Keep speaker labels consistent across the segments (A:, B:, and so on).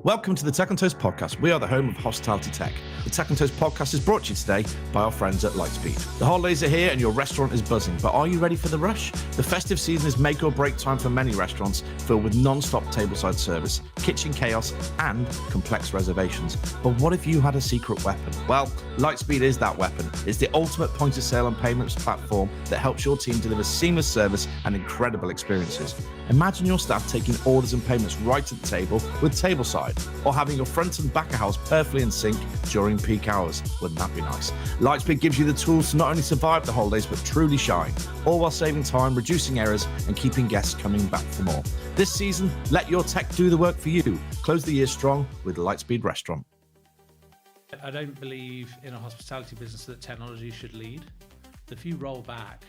A: Welcome to the Tech on Toast podcast. We are the home of hospitality tech. The Tech on Toast podcast is brought to you today by our friends at Lightspeed. The holidays are here and your restaurant is buzzing, but are you ready for the rush? The festive season is make or break time for many restaurants, filled with non-stop tableside service, kitchen chaos, and complex reservations. But what if you had a secret weapon? Well, Lightspeed is that weapon. It's the ultimate point of sale and payments platform that helps your team deliver seamless service and incredible experiences. Imagine your staff taking orders and payments right to the table with Tableside, or having your front and back of house perfectly in sync during peak hours. Wouldn't that be nice? Lightspeed gives you the tools to not only survive the holidays, but truly shine, all while saving time, reducing errors, and keeping guests coming back for more. This season, let your tech do the work for you. Close the year strong with Lightspeed Restaurant.
B: I don't believe in a hospitality business that technology should lead. If you roll back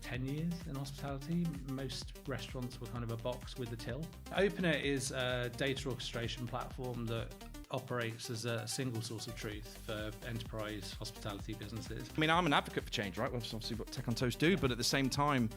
B: 10 years in hospitality, most restaurants were kind of a box with a till. Openr is a data orchestration platform that operates as a single source of truth for enterprise hospitality businesses.
A: I mean, I'm an advocate for change, right? That's obviously what Tech on Toast do, but at the same time,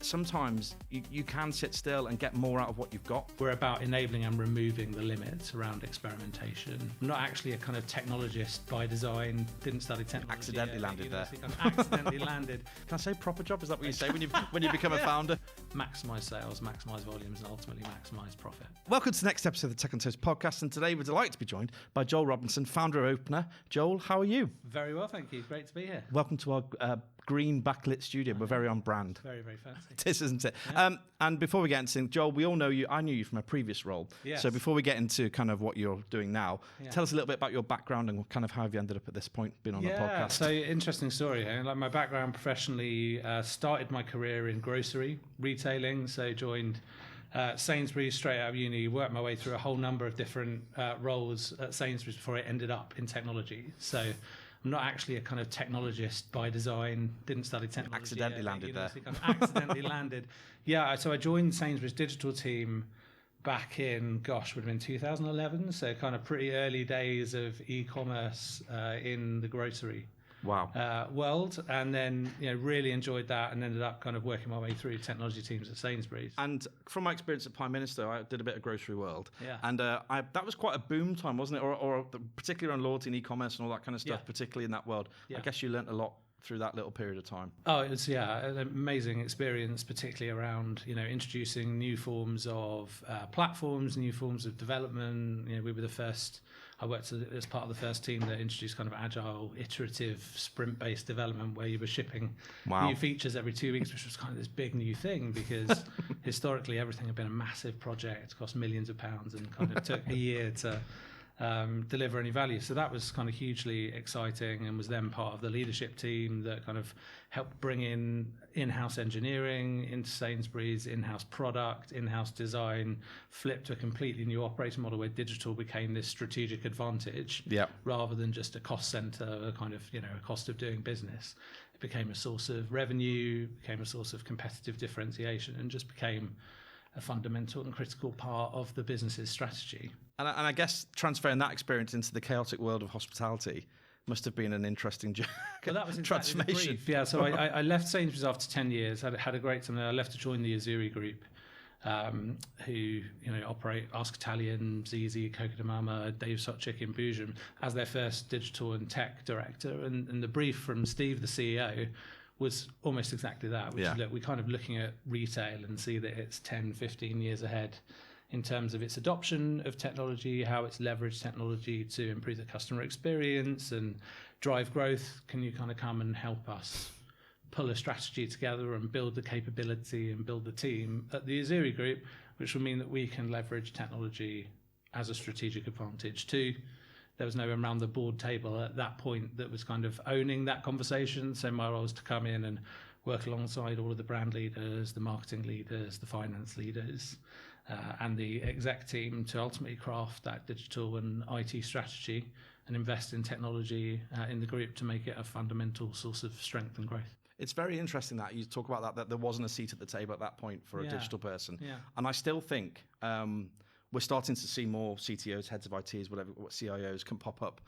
A: sometimes you can sit still and get more out of what you've got.
B: We're about enabling and removing the limits around experimentation. I'm not actually a kind of technologist by design, didn't study technology.
A: Accidentally landed there.
B: Accidentally landed.
A: Can I say proper job? Is that what you say when you become a founder?
B: Maximise sales, maximise volumes, and ultimately maximise profit.
A: Welcome to the next episode of the Tech on Toast podcast, and today we're delighted to be joined by Joel Robinson, founder of Openr. Joel, how are you?
B: Very well, thank you. Great to be here.
A: Welcome to our green backlit studio. We're very on brand.
B: Very, very fancy.
A: It is, isn't it?
B: Yeah.
A: And before we get into things, Joel, we all know you. I knew you from a previous role.
B: Yes.
A: So before we get into kind of what you're doing now, tell us a little bit about your background and kind of how have you ended up at this point, being on the podcast.
B: So interesting story. Like my background professionally, started my career in grocery retailing. So joined Sainsbury straight out of uni, worked my way through a whole number of different roles at Sainsbury's before I ended up in technology. So I'm not actually a kind of technologist by design, didn't study technology.
A: Accidentally landed there.
B: Kind of accidentally landed. Yeah, so I joined Sainsbury's digital team back in, would have been 2011. So kind of pretty early days of e-commerce in the grocery world, and then really enjoyed that and ended up kind of working my way through technology teams at Sainsbury's.
A: And from my experience at Prime Minister, I did a bit of grocery world,
B: yeah.
A: And that was quite a boom time, wasn't it? Or particularly on loyalty and e-commerce and all that kind of stuff,
B: Yeah.
A: particularly in that world. Yeah. I guess you learnt a lot through that little period of time.
B: Oh, it was an amazing experience, particularly around introducing new forms of platforms, new forms of development. We were the first. I worked as part of the first team that introduced kind of agile, iterative, sprint-based development where you were shipping new features every 2 weeks, which was kind of this big new thing because historically everything had been a massive project, cost millions of pounds, and kind of took a year to deliver any value. So that was kind of hugely exciting, and was then part of the leadership team that kind of helped bring in-house engineering into Sainsbury's, in-house product, in-house design, flipped to a completely new operating model where digital became this strategic advantage rather than just a cost center, a kind of a cost of doing business. It became a source of revenue, became a source of competitive differentiation, and just became a fundamental and critical part of the business's strategy.
A: And I guess transferring that experience into the chaotic world of hospitality must have been an interesting
B: that was
A: transformation.
B: Brief. Yeah, so I left Sainsbury's after 10 years, had a great time there. I left to join the Azzurri Group, who operate Ask Italian, Zizi, Coca de Mama, Dave Sotchik in Boojum as their first digital and tech director. And the brief from Steve, the CEO, was almost exactly that, which is, look, we're kind of looking at retail and see that it's 10, 15 years ahead in terms of its adoption of technology, how it's leveraged technology to improve the customer experience and drive growth. Can you kind of come and help us pull a strategy together and build the capability and build the team at the Azzurri Group, which will mean that we can leverage technology as a strategic advantage too. There was no one around the board table at that point that was kind of owning that conversation. So my role was to come in and work alongside all of the brand leaders, the marketing leaders, the finance leaders, and the exec team to ultimately craft that digital and IT strategy and invest in technology in the group to make it a fundamental source of strength and growth.
A: It's very interesting that you talk about that there wasn't a seat at the table at that point for a digital person.
B: Yeah.
A: And I still think we're starting to see more CTOs, heads of ITs, whatever, what CIOs can pop up.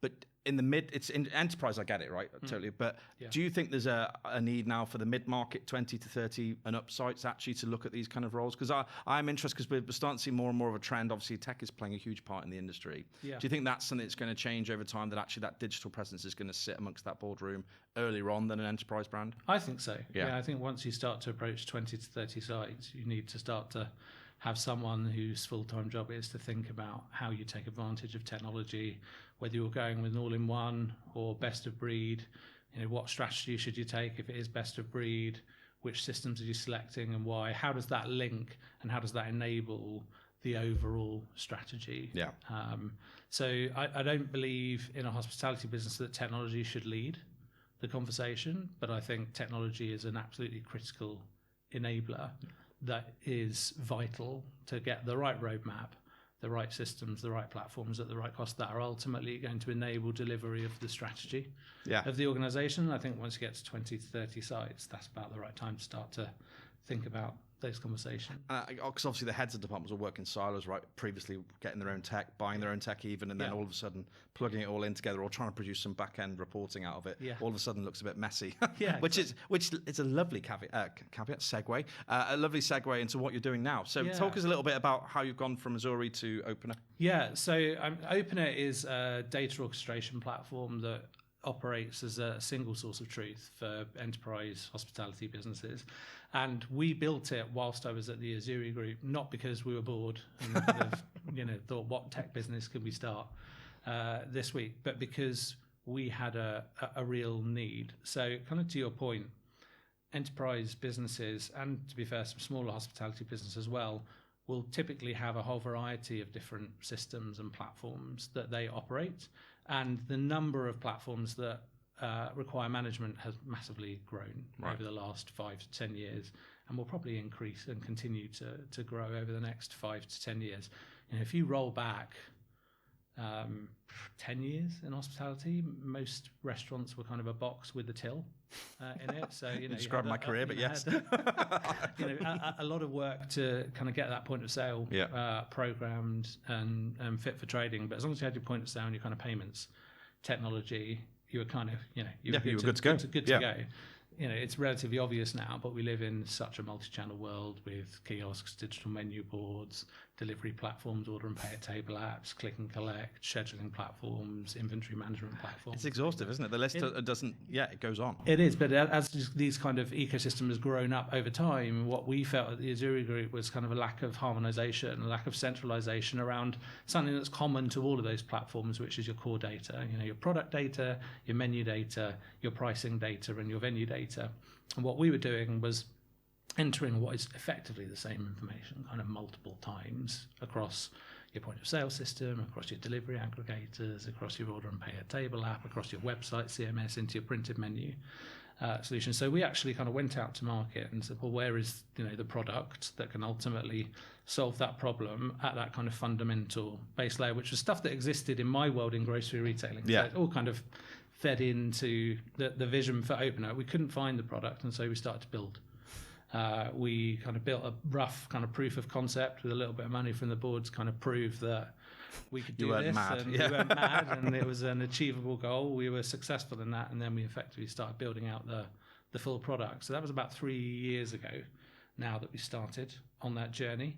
A: But in the it's in enterprise, I get it, right? Totally. But do you think there's a need now for the mid-market 20 to 30 and up sites actually to look at these kind of roles? Because I'm interested because we're starting to see more and more of a trend. Obviously, tech is playing a huge part in the industry. Yeah. Do you think that's something that's going to change over time, that actually that digital presence is going to sit amongst that boardroom earlier on than an enterprise brand?
B: I think so. Yeah, I think once you start to approach 20 to 30 sites, you need to start to have someone whose full-time job is to think about how you take advantage of technology, whether you're going with an all-in-one or best of breed. What strategy should you take if it is best of breed? Which systems are you selecting and why? How does that link and how does that enable the overall strategy?
A: Yeah.
B: So I don't believe in a hospitality business that technology should lead the conversation, but I think technology is an absolutely critical enabler that is vital to get the right roadmap, the right systems, the right platforms at the right cost that are ultimately going to enable delivery of the strategy of the organization. I think once you get to 20 to 30 sites, that's about the right time to start to think about those conversations.
A: Because obviously the heads of departments will work in silos, right? Previously getting their own tech, buying their own tech even, and then all of a sudden plugging it all in together or trying to produce some back-end reporting out of it. All of a sudden looks a bit messy. which is a lovely segue, a lovely segue into what you're doing now. So talk us a little bit about how you've gone from Azzurri to Openr.
B: Yeah, so Openr is a data orchestration platform that operates as a single source of truth for enterprise hospitality businesses. And we built it whilst I was at the Azzurri Group, not because we were bored and kind of, thought, what tech business could we start this week, but because we had a real need. So kind of to your point, enterprise businesses, and to be fair, some smaller hospitality businesses as well, will typically have a whole variety of different systems and platforms that they operate. And the number of platforms that require management has massively grown over the last 5 to 10 years, and will probably increase and continue to grow over the next 5 to 10 years. If you roll back 10 years in hospitality, most restaurants were kind of a box with a till in it. So you
A: describe my career, but yes,
B: a lot of work to kind of get that point of sale programmed and fit for trading. But as long as you had your point of sale and your kind of payments technology, you were kind of you were good to go. It's relatively obvious now, but we live in such a multi-channel world with kiosks, digital menu boards, delivery platforms, order and pay at table apps, click and collect, scheduling platforms, inventory management platforms.
A: It's exhaustive, isn't it? The list doesn't, it goes on.
B: It is, but as these kind of ecosystem has grown up over time, what we felt at the Azzurri Group was kind of a lack of harmonization, a lack of centralization around something that's common to all of those platforms, which is your core data, your product data, your menu data, your pricing data, and your venue data. And what we were doing was entering what is effectively the same information kind of multiple times across your point of sale system, across your delivery aggregators, across your order and pay at table app, across your website, CMS, into your printed menu solution. So we actually kind of went out to market and said, well, where is the product that can ultimately solve that problem at that kind of fundamental base layer, which was stuff that existed in my world in grocery retailing. So it all kind of fed into the vision for Openr. We couldn't find the product, and so we started to build. We kind of built a rough kind of proof of concept with a little bit of money from the board to kind of prove that we could do this. And we weren't mad, and it was an achievable goal. We were successful in that, and then we effectively started building out the full product. So that was about 3 years ago now that we started on that journey.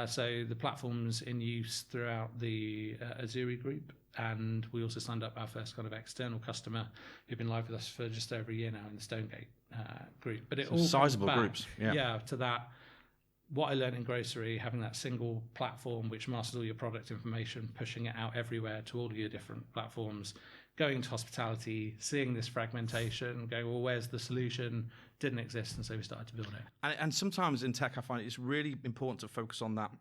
B: So the platform's in use throughout the Azzurri Group, and we also signed up our first kind of external customer who've been live with us for just over a year now in the Stonegate Group. But it all
A: sizable
B: back,
A: groups,
B: to that. What I learned in grocery, having that single platform which masters all your product information, pushing it out everywhere to all of your different platforms, going to hospitality, seeing this fragmentation, going, well, where's the solution? Didn't exist, and so we started to build it.
A: And sometimes in tech, I find it's really important to focus on that,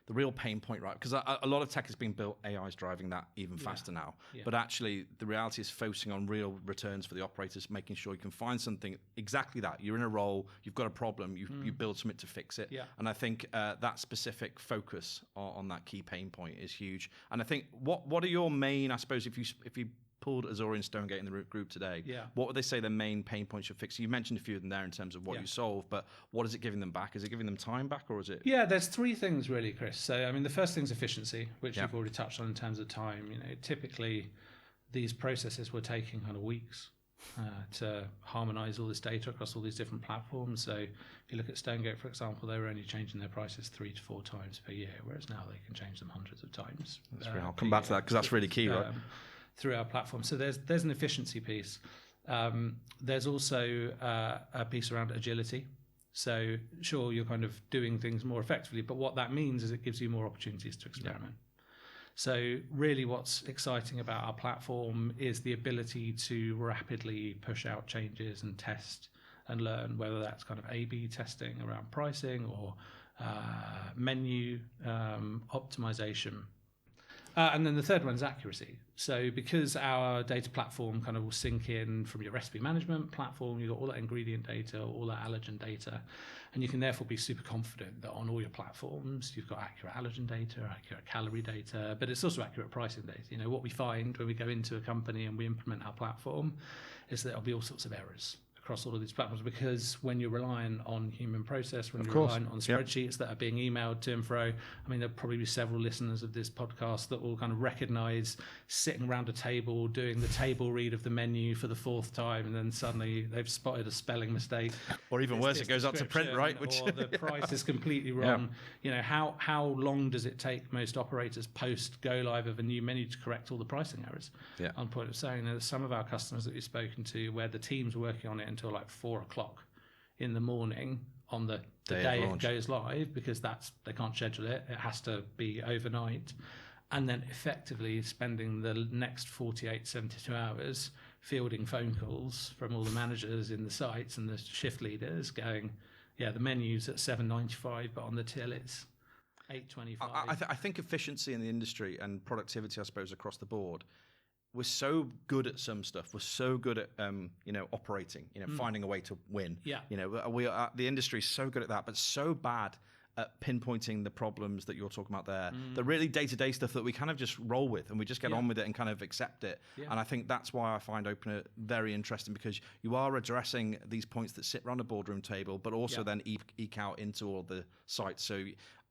A: the real pain point, right? Because a lot of tech is being built, AI is driving that even faster now. Yeah. But actually, the reality is focusing on real returns for the operators, making sure you can find something, exactly that. You're in a role, you've got a problem, you build something to fix it. Yeah. And I think that specific focus on that key pain point is huge. And I think, what are your main, I suppose, if you
C: pulled Azzurri and Stonegate in the group today,
B: Yeah.
C: what would they say the main pain points you're fixing? You mentioned a few of them there in terms of what you solve, but what is it giving them back? Is it giving them time back, or is it?
B: Yeah, there's three things really, Chris. So, I mean, the first thing is efficiency, which you've already touched on in terms of time. Typically these processes were taking kind of weeks to harmonize all this data across all these different platforms. So if you look at Stonegate, for example, they were only changing their prices 3 to 4 times per year, whereas now they can change them hundreds of times.
C: I'll come back to that because that's really key, right?
B: Through our platform. So there's an efficiency piece. There's also a piece around agility. So sure, you're kind of doing things more effectively, but what that means is it gives you more opportunities to experiment. So really what's exciting about our platform is the ability to rapidly push out changes and test and learn, whether that's kind of A/B testing around pricing or menu optimization. And then the third one is accuracy. So because our data platform kind of will sync in from your recipe management platform, you've got all that ingredient data, all that allergen data, and you can therefore be super confident that on all your platforms, you've got accurate allergen data, accurate calorie data, but it's also accurate pricing data. What we find when we go into a company and we implement our platform is that there'll be all sorts of errors across all of these platforms, because when you're relying on human process, when you're relying on spreadsheets that are being emailed to and fro, I mean, there'll probably be several listeners of this podcast that will kind of recognize sitting around a table doing the table read of the menu for the 4th time, and then suddenly they've spotted a spelling mistake,
C: or even worse, it goes out to print, right?
B: Or the price is completely wrong. How long does it take most operators post go live of a new menu to correct all the pricing errors on point of sale? There's some of our customers that we've spoken to where the team's working on it until like 4 o'clock in the morning on the day it goes live, because they can't schedule it. It has to be overnight. And then effectively spending the next 48, 72 hours fielding phone calls from all the managers in the sites and the shift leaders going, the menu's at $7.95, but on the till it's $8.25.
C: I think efficiency in the industry and productivity, I suppose, across the board, we're so good at some stuff. We're so good at operating, finding a way to win. The industry is so good at that, but so bad at pinpointing the problems that you're talking about there. The really day-to-day stuff that we kind of just roll with and we just get on with it and kind of accept it. And I think that's why I find Openr very interesting, because you are addressing these points that sit around a boardroom table, but also then eke out into all the sites. So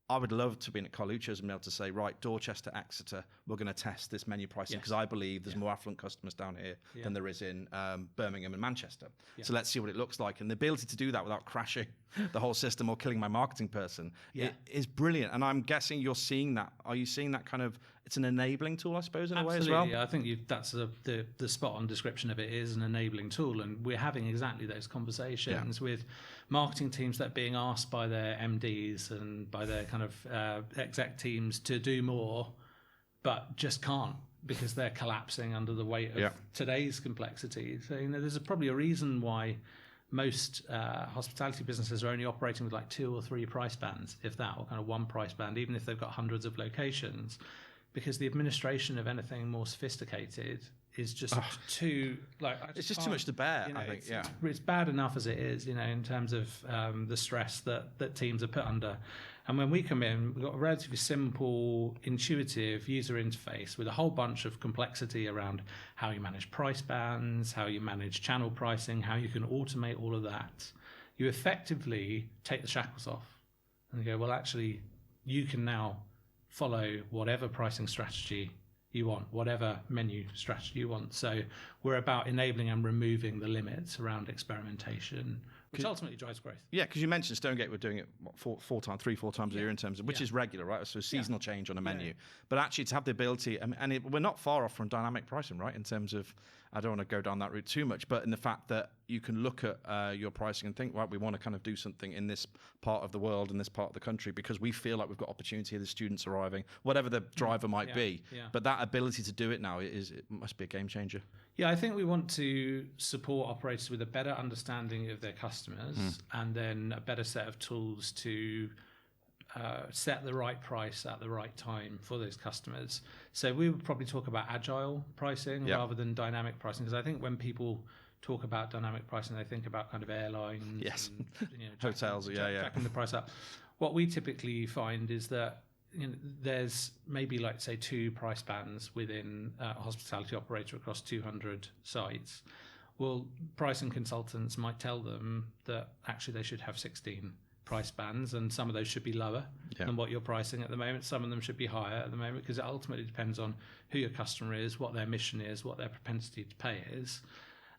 C: I would love to be in at Carluccio's and be able to say, right, Dorchester, Exeter, we're going to test this menu pricing, because I believe there's more affluent customers down here than there is in Birmingham and Manchester. So let's see what it looks like. And the ability to do that without crashing the whole system or killing my marketing person is brilliant. And I'm guessing you're seeing that. Are you seeing that kind of, it's an enabling tool, I suppose, in a way as well?
B: I think that's the spot-on description of it, is an enabling tool. And we're having exactly those conversations with marketing teams that are being asked by their MDs and by their kind of exec teams to do more, but just can't, because they're collapsing under the weight of today's complexity. So there's probably a reason why most hospitality businesses are only operating with like 2 or 3 price bands, if that, or kind of 1 price band, even if they've got hundreds of locations, because the administration of anything more sophisticated is just too
C: it's just too much to bear. I think
B: it's bad enough as it is, in terms of the stress that teams are put under. And when we come in, we've got a relatively simple, intuitive user interface with a whole bunch of complexity around how you manage price bands, how you manage channel pricing, how you can automate all of that. You effectively take the shackles off and go, well, actually, you can now follow whatever pricing strategy you want, whatever menu strategy you want. So we're about enabling and removing the limits around experimentation, which ultimately drives growth.
C: Yeah, because you mentioned Stonegate were doing it 4 times a year in terms of, which is regular, right? So seasonal change on a menu. But actually to have the ability, we're not far off from dynamic pricing, right? In terms of, I don't want to go down that route too much, but in the fact that you can look at your pricing and think, right, we want to kind of do something in this part of the world, in this part of the country, because we feel like we've got opportunity, the students arriving, whatever the driver might be. But that ability to do it now, it must be a game changer.
B: Yeah, I think we want to support operators with a better understanding of their customers and then a better set of tools to set the right price at the right time for those customers. So we would probably talk about agile pricing rather than dynamic pricing, because I think when people talk about dynamic pricing, they think about kind of airlines, and,
C: hotels,
B: jacking the price up. What we typically find is that there's maybe like say 2 price bands within a hospitality operator across 200 sites. Well, pricing consultants might tell them that actually they should have 16 price bands, and some of those should be lower than what you're pricing at the moment. Some of them should be higher at the moment, because it ultimately depends on who your customer is, what their mission is, what their propensity to pay is.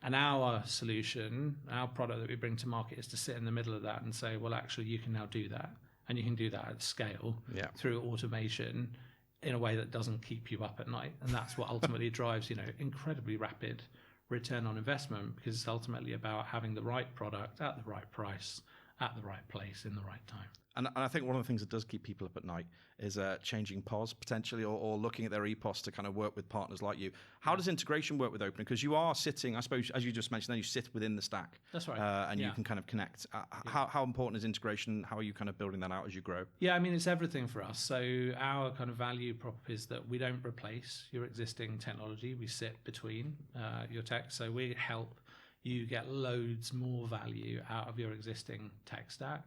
B: And our solution, our product that we bring to market, is to sit in the middle of that and say, well, actually, you can now do that. And you can do that at scale through automation in a way that doesn't keep you up at night. And that's what ultimately drives, incredibly rapid return on investment, because it's ultimately about having the right product at the right price, at the right place, in the right time.
C: And I think one of the things that does keep people up at night is changing POS potentially, or looking at their EPOS to kind of work with partners like you. How does integration work with Openr? Because you are sitting, I suppose, as you just mentioned, then you sit within the stack.
B: That's right.
C: And you can kind of connect. How important is integration? How are you kind of building that out as you grow?
B: Yeah, I mean, it's everything for us. So our kind of value prop is that we don't replace your existing technology. We sit between your tech. So we help you get loads more value out of your existing tech stack.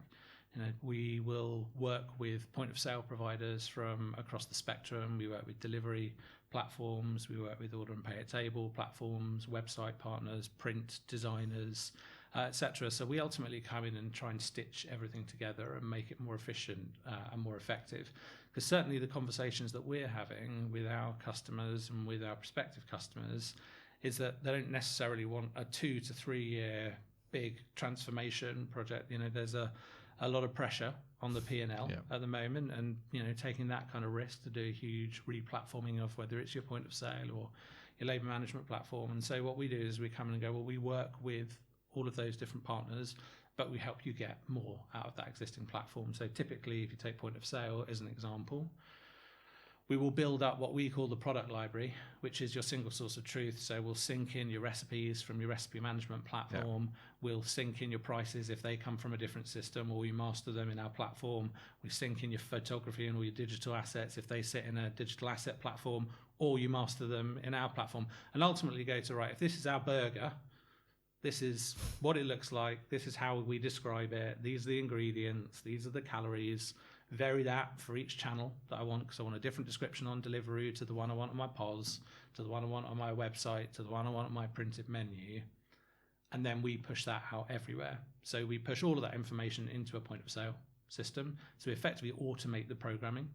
B: We will work with point of sale providers from across the spectrum. We work with delivery platforms. We work with order and pay at table platforms, website partners, print designers, etc. So we ultimately come in and try and stitch everything together and make it more efficient and more effective. Because certainly the conversations that we're having with our customers and with our prospective customers is that they don't necessarily want a 2 to 3 year big transformation project. There's a lot of pressure on the P&L at the moment, and taking that kind of risk to do a huge re-platforming of whether it's your point of sale or your labour management platform. And so what we do is we come in and go, well, we work with all of those different partners, but we help you get more out of that existing platform. So typically, if you take point of sale as an example, we will build up what we call the product library, which is your single source of truth. So we'll sync in your recipes from your recipe management platform. We'll sync in your prices if they come from a different system, or we master them in our platform. We sync in your photography and all your digital assets if they sit in a digital asset platform, or you master them in our platform. And ultimately go to, right, if this is our burger, this is what it looks like, this is how we describe it, these are the ingredients, these are the calories. Vary that for each channel that I want, because I want a different description on Deliveroo to the one I want on my POS, to the one I want on my website, to the one I want on my printed menu. And then we push that out everywhere. So we push all of that information into a point of sale system. So we effectively automate the programming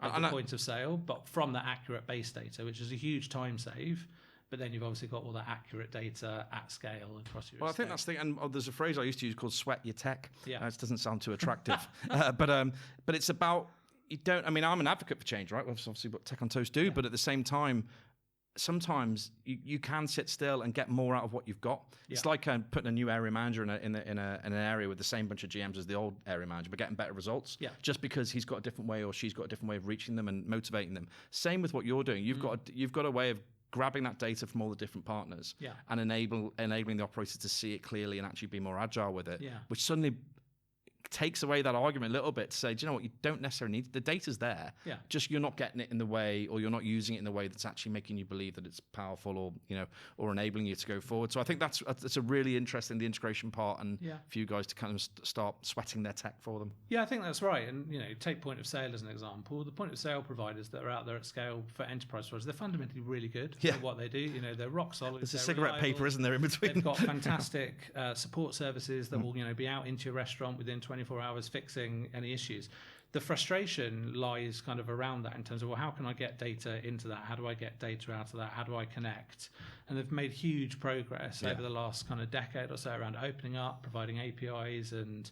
B: at the point of sale, but from that accurate base data, which is a huge time save. But then you've obviously got all that accurate data at scale across your estate.
C: I think that's the thing. And there's a phrase I used to use called "sweat your tech."
B: Yeah,
C: it doesn't sound too attractive, but it's about you don't. I mean, I'm an advocate for change, right? Obviously, what Tech on Toast do, but at the same time, sometimes you can sit still and get more out of what you've got. It's like putting a new area manager in an area with the same bunch of GMs as the old area manager, but getting better results. Yeah. Just because he's got a different way or she's got a different way of reaching them and motivating them. Same with what you're doing. You've got a way of grabbing that data from all the different partners and enabling the operators to see it clearly and actually be more agile with it, which suddenly takes away that argument a little bit to say, do you know what, you don't necessarily need the data's there, just you're not getting it in the way, or you're not using it in the way that's actually making you believe that it's powerful, or enabling you to go forward. So I think that's a really interesting, the integration part, and for you guys to kind of start sweating their tech for them.
B: Yeah, I think that's right. And take point of sale as an example. The point of sale providers that are out there at scale for enterprise providers, they're fundamentally really good at what they do. They're rock solid.
C: There's a cigarette paper, isn't there, in between?
B: They've got fantastic support services that will be out into your restaurant within 24 hours fixing any issues. The frustration lies kind of around that in terms of, well, how can I get data into that? How do I get data out of that? How do I connect? And they've made huge progress over the last kind of decade or so around opening up, providing APIs and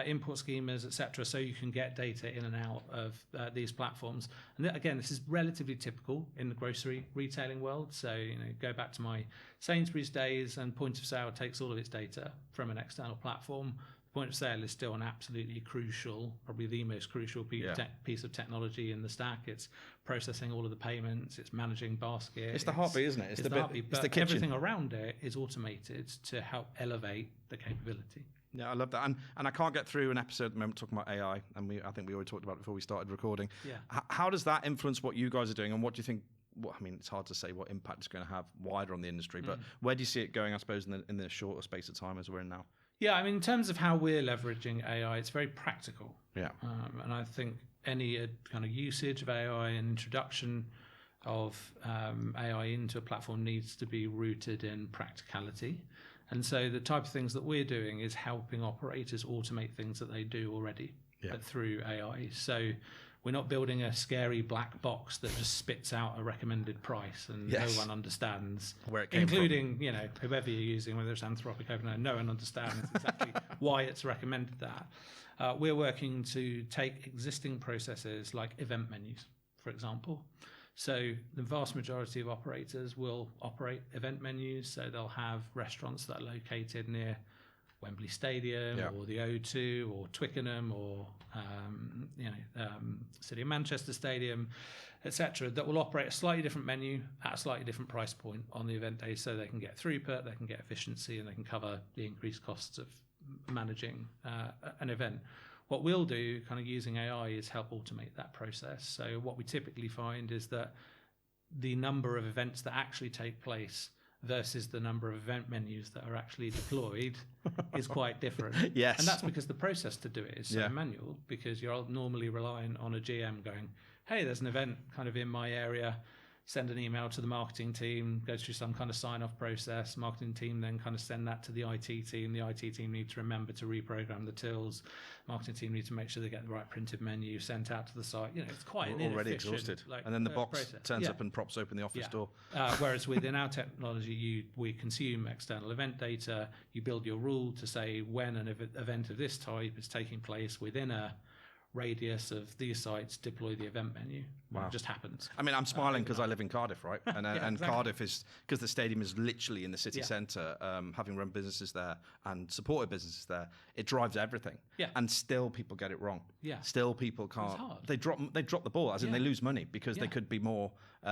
B: import schemas, etc., so you can get data in and out of these platforms. And again, this is relatively typical in the grocery retailing world. So go back to my Sainsbury's days, and point of sale takes all of its data from an external platform. Point of sale is still an absolutely crucial, probably the most crucial piece of technology in the stack. It's processing all of the payments, it's managing basket.
C: It's the heartbeat, isn't it?
B: It's the heartbeat, but everything around it is automated to help elevate the capability.
C: Yeah, I love that. And I can't get through an episode at the moment talking about AI, and I think we already talked about it before we started recording. Yeah. How does that influence what you guys are doing, and what do you think? Well, I mean, it's hard to say what impact it's going to have wider on the industry, but where do you see it going, I suppose, in the shorter space of time as we're in now?
B: Yeah, I mean, in terms of how we're leveraging AI, it's very practical.
C: Yeah.
B: And I think any kind of usage of AI and introduction of AI into a platform needs to be rooted in practicality. And so the type of things that we're doing is helping operators automate things that they do already, but through AI. So we're not building a scary black box that just spits out a recommended price and no one understands
C: where it came
B: including from. Whoever you're using, whether it's Anthropic, OpenR, no one understands exactly why it's recommended that. We're working to take existing processes like event menus, for example. So the vast majority of operators will operate event menus. So they'll have restaurants that are located near Wembley Stadium or the O2 or Twickenham or City of Manchester Stadium, etc., that will operate a slightly different menu at a slightly different price point on the event day, so they can get throughput, they can get efficiency, and they can cover the increased costs of managing an event. What we'll do, kind of using AI, is help automate that process. So what we typically find is that the number of events that actually take place versus the number of event menus that are actually deployed is quite different.
C: Yes.
B: And that's because the process to do it is so manual, because you're normally relying on a GM going, hey, there's an event kind of in my area, send an email to the marketing team, go through some kind of sign-off process. Marketing team then kind of send that to the IT team. The IT team need to remember to reprogram the tills. Marketing team need to make sure they get the right printed menu sent out to the site. It's quite an
C: already
B: inefficient,
C: exhausted. And then the box
B: process.
C: turns up and props open the office door.
B: Whereas within our technology, we consume external event data. You build your rule to say when an event of this type is taking place within a radius of these sites, deploy the event menu. Wow. It just happens.
C: I mean, I'm smiling because I live in Cardiff, right? And exactly. Cardiff is, because the stadium is literally in the city centre, having run businesses there and supported businesses there, it drives everything. Yeah. And still people get it wrong. Yeah. Still people can't. It's hard. They drop the ball, as in they lose money because they could be more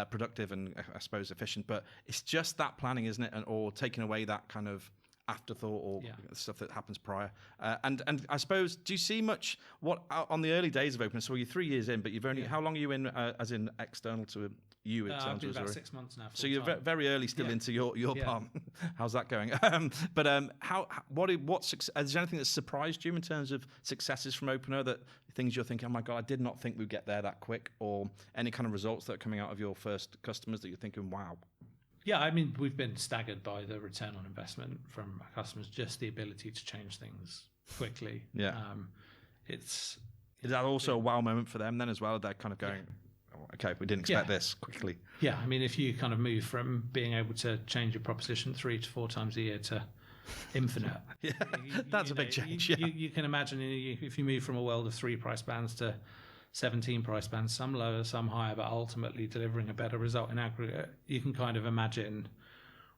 C: productive and, I suppose, efficient. But it's just that planning, isn't it? Or taking away that kind of afterthought or stuff that happens prior. And I suppose, do you see much on the early days of Openr? So you're 3 years in, but you've only, how long are you in as in external to you?
B: I've been about 6 months now.
C: So you're very early still into your part. How's that going? But is there anything that surprised you in terms of successes from Openr, that things you're thinking, oh my God, I did not think we'd get there that quick, or any kind of results that are coming out of your first customers that you're thinking, wow?
B: Yeah, I mean, we've been staggered by the return on investment from our customers, just the ability to change things quickly. Yeah. Is
C: that also a wow moment for them then as well? They're kind of going, oh, okay, we didn't expect this quickly.
B: Yeah, I mean, if you kind of move from being able to change your proposition 3 to 4 times a year to infinite.
C: That's a big change.
B: You can imagine if you move from a world of 3 price bands to 17 price bands, some lower, some higher, but ultimately delivering a better result in aggregate, you can kind of imagine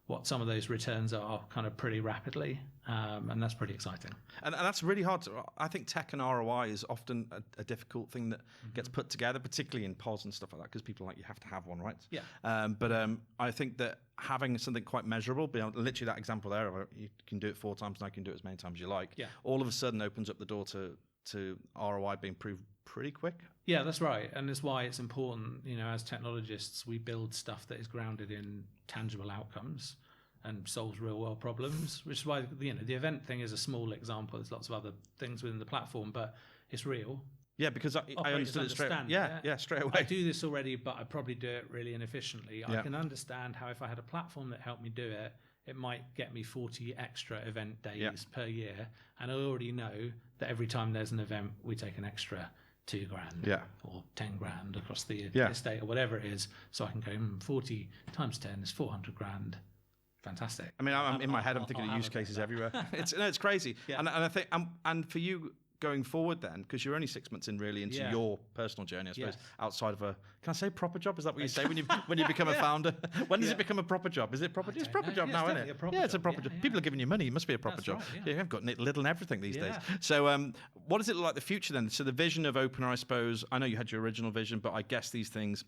B: what some of those returns are kind of pretty rapidly, and that's pretty exciting.
C: And that's really hard to, I think tech and ROI is often a difficult thing that gets put together, particularly in pods and stuff like that, because people are like, you have to have one, right? Yeah. But I think that having something quite measurable, literally that example there, you can do it 4 times and I can do it as many times as you like, all of a sudden opens up the door to ROI being proved pretty quick.
B: Yeah, that's right. And that's why it's important, as technologists, we build stuff that is grounded in tangible outcomes and solves real world problems, which is why, the event thing is a small example. There's lots of other things within the platform, but it's real.
C: Yeah, because I understood it straight away. Straight away.
B: I do this already, but I probably do it really inefficiently. I can understand how if I had a platform that helped me do it, it might get me 40 extra event days per year. And I already know that every time there's an event, we take an extra $2,000 or $10,000 across the estate or whatever it is. So I can go 40 times 10 is $400,000. Fantastic.
C: I mean, I'm in my head, I'm thinking of use cases everywhere. It's crazy. Yeah. And I think, and for you going forward then, because you're only 6 months in really into your personal journey, I suppose, outside of can I say proper job? Is that what you say when you become a founder? When does it become a proper job? Is it proper? It's a proper job now, isn't it? It's a proper job. People are giving you money. It must be a proper job. Right, you've got little and everything these days. So what does it look like the future then? So the vision of Openr, I suppose, I know you had your original vision, but I guess these things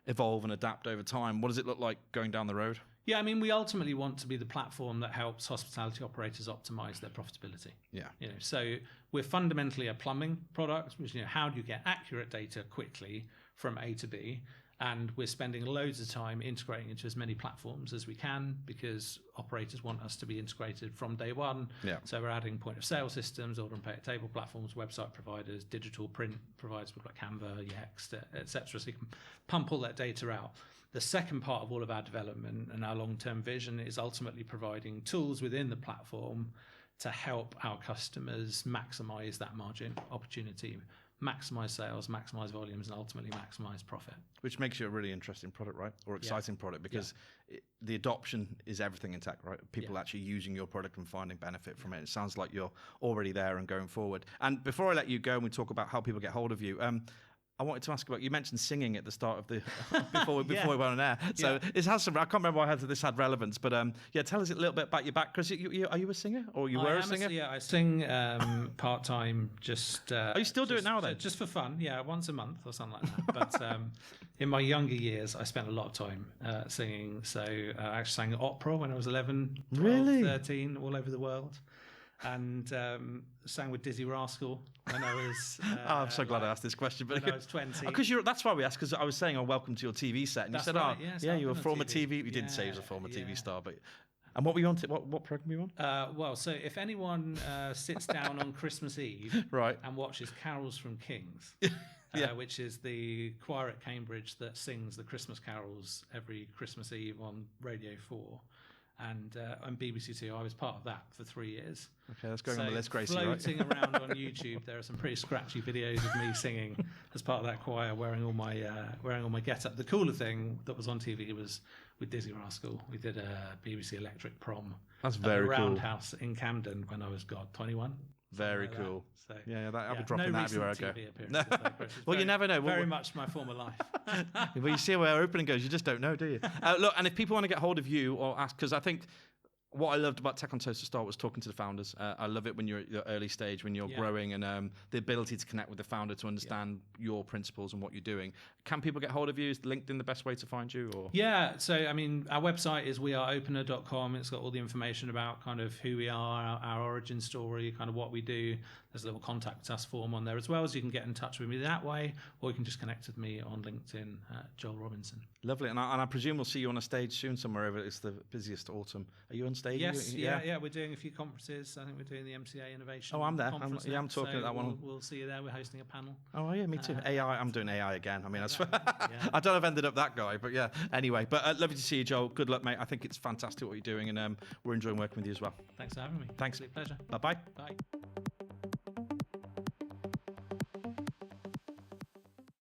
C: evolve and adapt over time. What does it look like going down the road?
B: Yeah, I mean, we ultimately want to be the platform that helps hospitality operators optimize their profitability. Yeah. So we're fundamentally a plumbing product, which, how do you get accurate data quickly from A to B? And we're spending loads of time integrating into as many platforms as we can because operators want us to be integrated from day one.
C: Yeah.
B: So we're adding point of sale systems, order and pay at table platforms, website providers, digital print providers like Canva, Yext, etc. So you can pump all that data out. The second part of all of our development and our long-term vision is ultimately providing tools within the platform to help our customers maximize that margin opportunity, maximize sales, maximize volumes, and ultimately maximize profit.
C: Which makes you a really interesting product, right? Or exciting product, because the adoption is everything in tech, right? People actually using your product and finding benefit from it. It sounds like you're already there and going forward. And before I let you go and we talk about how people get hold of you, I wanted to ask about, you mentioned singing at the start of the before we went on air. So it has some, I can't remember why this had relevance, but tell us a little bit about your back, because are you a singer, or you were a singer?
B: I sing part-time, just...
C: Are you still doing it now then?
B: Just for fun, once a month or something like that. But in my younger years, I spent a lot of time singing. So I actually sang at opera when I was 11, 12, 13, all over the world. And sang with Dizzy Rascal when I was...
C: I'm so glad I asked this question. But
B: when I was 20.
C: Because that's why we asked, because I was saying, welcome to your TV set. And
B: That's
C: you said,
B: right,
C: you were a former TV. You didn't say he was a former TV star. But and what were you on? What program were you on?
B: Well, so if anyone sits down on Christmas Eve and watches Carols from Kings, which is the choir at Cambridge that sings the Christmas carols every Christmas Eve on Radio 4, and on BBC Two, I was part of that for 3 years.
C: Okay, that's going on the list, Gracie.
B: Floating around on YouTube, there are some pretty scratchy videos of me singing as part of that choir, wearing all my get-up. The cooler thing that was on TV was with Dizzy Rascal. We did a BBC Electric prom.
C: That's very cool.
B: Roundhouse in Camden when I was 21.
C: Very cool.
B: So,
C: I'll be dropping that everywhere I go.
B: No.
C: Well, you never know.
B: Very much my former life.
C: Well, you see where opening goes. You just don't know, do you? Look, and if people want to get hold of you or ask, because I think what I loved about Tech on Toast to start was talking to the founders. I love it when you're at the early stage, when you're growing, and the ability to connect with the founder to understand your principles and what you're doing. Can people get hold of you? Is LinkedIn the best way to find you? Or?
B: Yeah, so I mean, our website is weareopenr.com. It's got all the information about kind of who we are, our origin story, kind of what we do. There's a little contact us form on there as well, so you can get in touch with me that way, or you can just connect with me on LinkedIn, Joel Robinson.
C: Lovely, and I presume we'll see you on a stage soon somewhere over. It's the busiest autumn. Are you on stage?
B: Yes, yeah. We're doing a few conferences. I think we're doing the MCA Innovation.
C: Oh, I'm there. I'm talking
B: so
C: at that one.
B: We'll see you there. We're hosting a panel.
C: Oh, yeah, me too. AI. I'm doing AI again. I mean, I don't know if I've ended up that guy, but yeah. Anyway, but lovely to see you, Joel. Good luck, mate. I think it's fantastic what you're doing, and we're enjoying working with you as well.
B: Thanks for having me.
C: Thanks.
B: Absolute pleasure.
C: Bye-bye.
B: Bye.